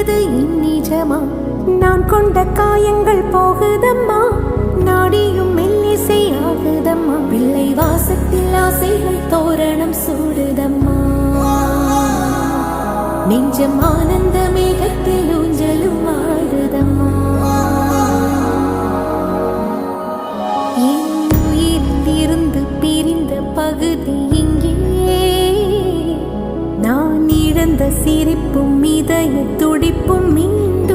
என்பது இந்நிஜமா? நான் கொண்ட காயங்கள் போகுதம்மா, நாடியும் மெல்லிசை ஆகுதம்மா. பிள்ளை வாசத்தில் ஆசைகள் தோரணம் சூடுதம்மா. நெஞ்சம் ஆனந்த மேகத்தில் ஊஞ்சலும் ஆடுதம்மா. என் உயிரிலிருந்து பிரிந்த பகுதி இங்கே, நான் இழந்த சிரிப்பும் இதய துடிப்பும் மீண்டும்